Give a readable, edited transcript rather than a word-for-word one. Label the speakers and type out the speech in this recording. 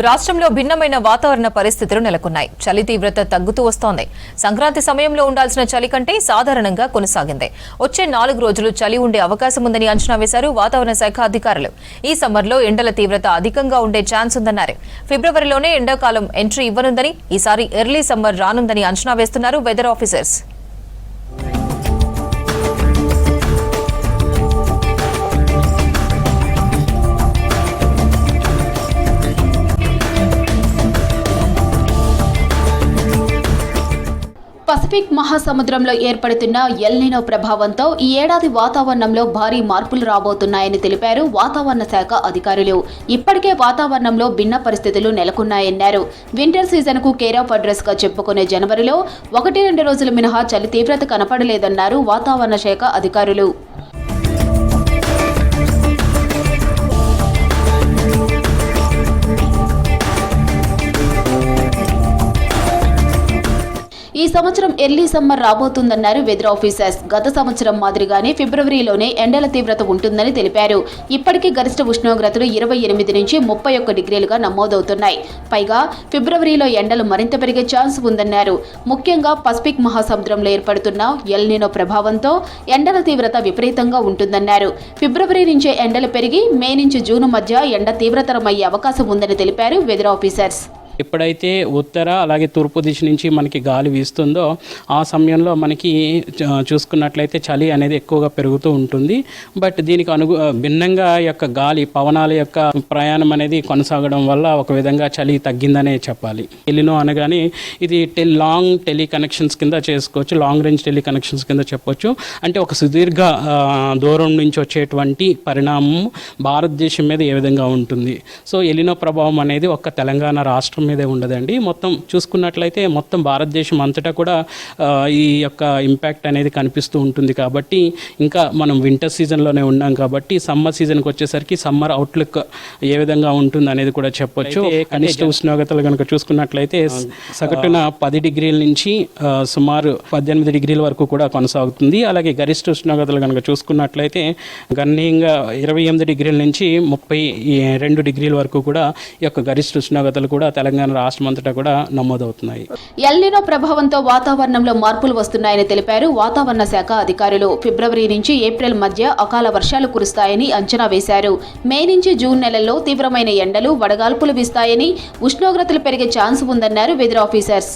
Speaker 1: రాష్ట్రంలో భిన్నమైన వాతావరణ పరిస్థితులు నెలకొన్నాయి. చలి తీవ్రత తగ్గుతూ వస్తోంది. సంక్రాంతి సమయంలో ఉండాల్సిన చలి కంటే సాధారణంగా కొనసాగింది. వచ్చే 4 రోజులు చలి ఉండే అవకాశం ఉందని అంచనా వేశారు వాతావరణ శాఖ అధికారులు. ఈ సమ్మర్లో ఎండల తీవ్రత అధికంగా ఉండే ఛాన్స్ ఉందన్నారు. ఫిబ్రవరిలోనే ఎండాకాలం ఎంట్రీ ఇవ్వనుందని, ఈసారి ఎర్లీ సమ్మర్ రానుందని అంచనా వేస్తున్నారు వెదర్ ఆఫీసర్స్.
Speaker 2: పసిఫిక్ మహాసముద్రంలో ఏర్పడుతున్న ఎల్ నినో ప్రభావంతో ఈ ఏడాది వాతావరణంలో భారీ మార్పులు రాబోతున్నాయని తెలిపారు వాతావరణ శాఖ అధికారులు. ఇప్పటికే వాతావరణంలో భిన్న పరిస్థితులు నెలకొన్నాయన్నారు. వింటర్ సీజన్ కు కేర్ ఆఫ్ అడ్రస్ గా చెప్పుకునే జనవరిలో 1-2 రోజులు మినహా చలి తీవ్రత కనపడలేదన్నారు వాతావరణ శాఖ అధికారులు. ఈ సంవత్సరం ఎర్లీ సమ్మర్ రాబోతుందన్నారు వెదర్ ఆఫీసర్స్. గత సంవత్సరం మాదిరిగానే ఫిబ్రవరిలోనే ఎండల తీవ్రత ఉంటుందని తెలిపారు. ఇప్పటికీ గరిష్ట ఉష్ణోగ్రతలు 28 నుంచి 31 డిగ్రీలుగా నమోదవుతున్నాయి. పైగా ఫిబ్రవరిలో ఎండలు మరింత పెరిగే ఛాన్స్ ఉందన్నారు. ముఖ్యంగా పసిఫిక్ మహాసముద్రంలో ఏర్పడుతున్న ఎల్ నినో ప్రభావంతో ఎండల తీవ్రత విపరీతంగా ఉంటుందన్నారు. ఫిబ్రవరి నుంచే ఎండలు పెరిగి మే నుంచి జూన్ మధ్య ఎండ తీవ్రతరమయ్యే అవకాశం ఉందని తెలిపారు వెదర్ ఆఫీసర్స్.
Speaker 3: ఎప్పుడైతే ఉత్తర అలాగే తూర్పు దిశ నుంచి మనకి గాలి వీస్తుందో ఆ సమయంలో మనకి చూసుకున్నట్లయితే చలి అనేది ఎక్కువగా పెరుగుతూ ఉంటుంది. బట్ దీనికి భిన్నంగా యొక్క గాలి పవనాల యొక్క ప్రయాణం అనేది కొనసాగడం వల్ల ఒక విధంగా చలి తగ్గిందనే చెప్పాలి. ఎలినో అనగానే ఇది లాంగ్ టెలి కనెక్షన్స్ కింద చేసుకోవచ్చు, లాంగ్ రేంజ్ టెలి కనెక్షన్స్ కింద చెప్పొచ్చు. అంటే ఒక సుదీర్ఘ దూరం నుంచి వచ్చేటువంటి పరిణామం భారతదేశం మీద ఏ విధంగా ఉంటుంది. సో ఎలినో ప్రభావం అనేది ఒక్క తెలంగాణ రాష్ట్రం మీదే ఉండదండి. మొత్తం చూసుకున్నట్లయితే మొత్తం భారతదేశం అంతటా కూడా ఈ యొక్క ఇంపాక్ట్ అనేది కనిపిస్తూ ఉంటుంది. కాబట్టి ఇంకా మనం వింటర్ సీజన్లోనే ఉన్నాం కాబట్టి సమ్మర్ సీజన్కి వచ్చేసరికి సమ్మర్ అవుట్లుక్ ఏ విధంగా ఉంటుంది అనేది కూడా చెప్పొచ్చు. కనిష్ట ఉష్ణోగ్రతలు కనుక చూసుకున్నట్లయితే సగటున 10 డిగ్రీల నుంచి సుమారు 18 డిగ్రీల వరకు కూడా కొనసాగుతుంది. అలాగే గరిష్ట ఉష్ణోగ్రతలు కనుక చూసుకున్నట్లయితే గణనీయంగా 28 డిగ్రీల నుంచి 32 డిగ్రీల వరకు కూడా ఈ యొక్క గరిష్ట ఉష్ణోగ్రతలు కూడా తెలంగాణ రాష్ట్రం అంతటా కూడా నమోదవుతున్నాయి.
Speaker 2: ఎల్ నినో ప్రభావంతో వాతావరణంలో మార్పులు వస్తున్నాయని తెలిపారు వాతావరణ శాఖ అధికారులు. ఫిబ్రవరి నుంచి ఏప్రిల్ మధ్య అకాల వర్షాలు కురుస్తాయని అంచనా వేశారు. మే నుంచి జూన్ నెలల్లో తీవ్రమైన ఎండలు వడగాల్పులు వీస్తాయని, ఉష్ణోగ్రతలు పెరిగే ఛాన్స్ ఉందన్నారు వెదర్ ఆఫీసర్స్.